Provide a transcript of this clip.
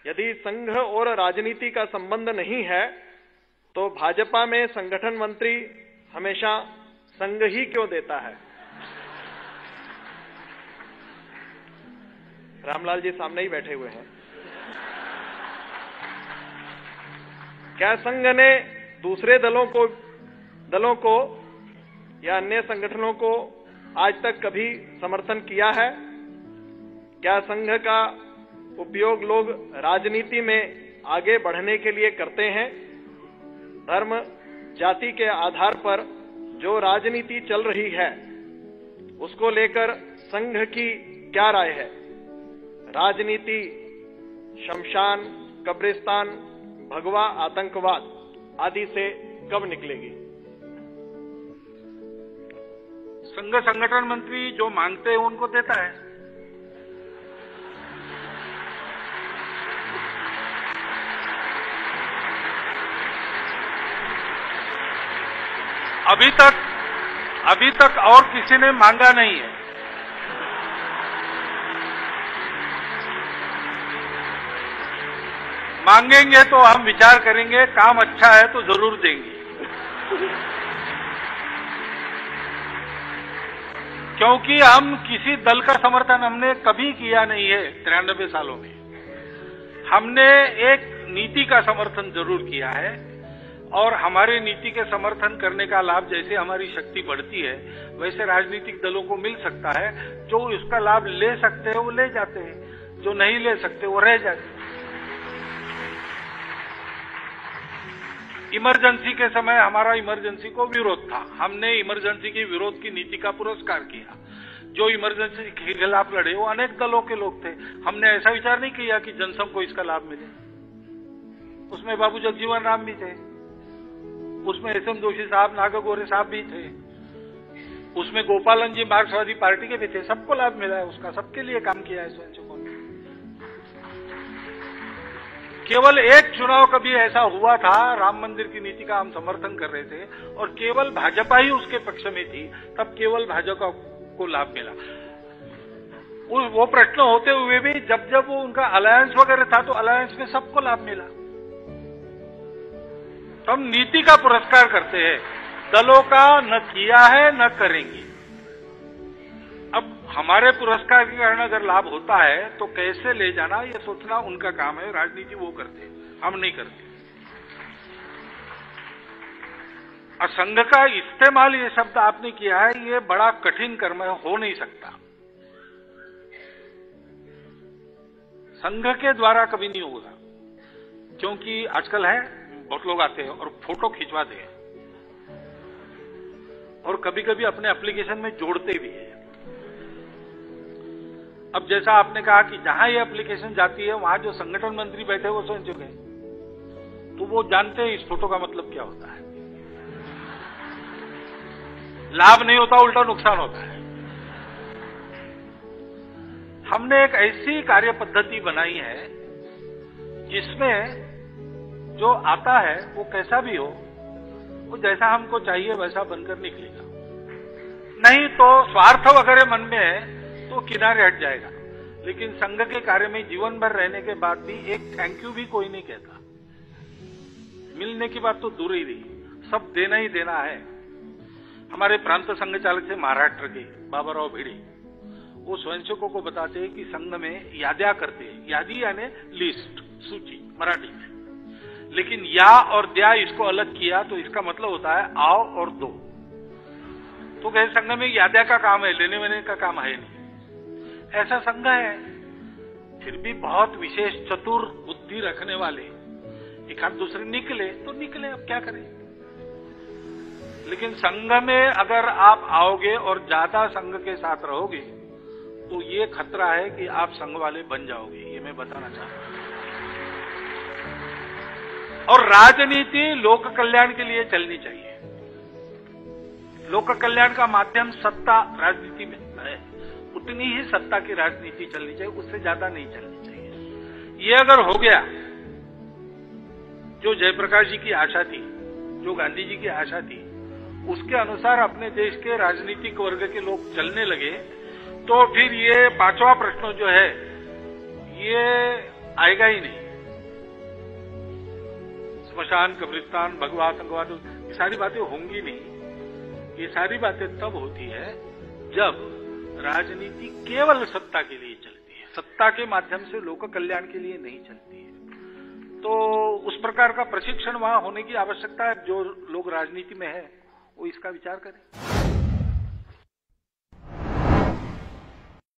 यदि संघ और राजनीति का संबंध नहीं है तो भाजपा में संगठन मंत्री हमेशा संघ ही क्यों देता है? रामलाल जी सामने ही बैठे हुए हैं। क्या संघ ने दूसरे दलों को या अन्य संगठनों को आज तक कभी समर्थन किया है? क्या संघ का उपयोग लोग राजनीति में आगे बढ़ने के लिए करते हैं? धर्म, जाति के आधार पर जो राजनीति चल रही है उसको लेकर संघ की क्या राय है? राजनीति शमशान, कब्रिस्तान, भगवा आतंकवाद आदि से कब निकलेगी? संघ संगठन मंत्री जो मांगते हैं उनको देता है। अभी तक और किसी ने मांगा नहीं है। मांगेंगे तो हम विचार करेंगे, काम अच्छा है तो जरूर देंगे। क्योंकि हम किसी दल का समर्थन हमने कभी किया नहीं है 93 सालों में। हमने एक नीति का समर्थन जरूर किया है और हमारे नीति के समर्थन करने का लाभ जैसे हमारी शक्ति बढ़ती है वैसे राजनीतिक दलों को मिल सकता है। जो इसका लाभ ले सकते हैं वो ले जाते हैं, जो नहीं ले सकते वो रह जाते हैं। इमरजेंसी के समय हमारा इमरजेंसी को विरोध था। हमने इमरजेंसी की विरोध की नीति का पुरस्कार किया। जो इमरजेंसी के खिलाफ लड़े वो अनेक दलों के लोग थे। हमने ऐसा विचार नहीं किया कि जनसंघ को इसका लाभ मिले। उसमें बाबू जगजीवन राम भी थे, उसमें एस एम जोशी साहब, नागगोरे साहब भी थे, उसमें गोपालन जी मार्क्सवादी पार्टी के भी थे। सबको लाभ मिला है उसका, सबके लिए काम किया है स्वयंसेवकों ने। केवल एक चुनाव कभी ऐसा हुआ था, राम मंदिर की नीति का हम समर्थन कर रहे थे और केवल भाजपा ही उसके पक्ष में थी, तब केवल भाजपा को लाभ मिला। वो प्रश्न होते हुए भी जब वो उनका अलायंस वगैरह था तो अलायंस में सबको लाभ मिला। तो हम नीति का पुरस्कार करते हैं, दलों का न किया है न करेंगे। अब हमारे पुरस्कार के कारण अगर लाभ होता है तो कैसे ले जाना ये सोचना उनका काम है। राजनीति वो करते हैं, हम नहीं करते। और संघ का इस्तेमाल ये शब्द आपने किया है, ये बड़ा कठिन कर्म है, हो नहीं सकता। संघ के द्वारा कभी नहीं होगा, क्योंकि आजकल है बहुत लोग आते हैं और फोटो खिंचवाते हैं और कभी कभी अपने एप्लीकेशन में जोड़ते भी हैं। अब जैसा आपने कहा कि जहां ये एप्लीकेशन जाती है वहां जो संगठन मंत्री बैठे वो स्वयंसेवक हैं, तो वो जानते हैं इस फोटो का मतलब क्या होता है। लाभ नहीं होता, उल्टा नुकसान होता है। हमने एक ऐसी कार्य पद्धति बनाई है जिसमें जो आता है वो कैसा भी हो, वो जैसा हमको चाहिए वैसा बनकर निकलेगा। नहीं तो स्वार्थ वगैरह मन में है तो किनारे हट जाएगा। लेकिन संघ के कार्य में जीवन भर रहने के बाद भी एक थैंक यू भी कोई नहीं कहता। मिलने की बात तो दूर ही रही, सब देना ही देना है। हमारे प्रांत संघ चालक थे महाराष्ट्र के बाबाराव भिड़े, वो स्वयंसेवकों को बताते हैं कि संघ में याद्या करते हैं। यादी यानी लिस्ट, सूची मराठी में। लेकिन या और द्या इसको अलग किया तो इसका मतलब होता है आओ और दो। तो कहे संघ में याद्या का काम है, लेने वेने का काम है नहीं। ऐसा संघ है, फिर भी बहुत विशेष चतुर बुद्धि रखने वाले एक आध दूसरे निकले तो निकले, अब क्या करें। लेकिन संघ में अगर आप आओगे और ज्यादा संघ के साथ रहोगे तो ये खतरा है कि आप संघ वाले बन जाओगे, ये मैं बताना चाहता हूं। और राजनीति लोक कल्याण के लिए चलनी चाहिए। लोक कल्याण का माध्यम सत्ता राजनीति में है, उतनी ही सत्ता की राजनीति चलनी चाहिए, उससे ज्यादा नहीं चलनी चाहिए। ये अगर हो गया, जो जयप्रकाश जी की आशा थी, जो गांधी जी की आशा थी, उसके अनुसार अपने देश के राजनीतिक वर्ग के लोग चलने लगे, तो फिर ये पांचवा प्रश्न जो है ये आएगा ही नहीं। स्मशान, कब्रिस्तान, भगवा, आतंकवाद, ये सारी बातें होंगी नहीं। ये सारी बातें तब होती है जब राजनीति केवल सत्ता के लिए चलती है, सत्ता के माध्यम से लोक कल्याण के लिए नहीं चलती है। तो उस प्रकार का प्रशिक्षण वहां होने की आवश्यकता है। जो लोग राजनीति में है वो इसका विचार करें।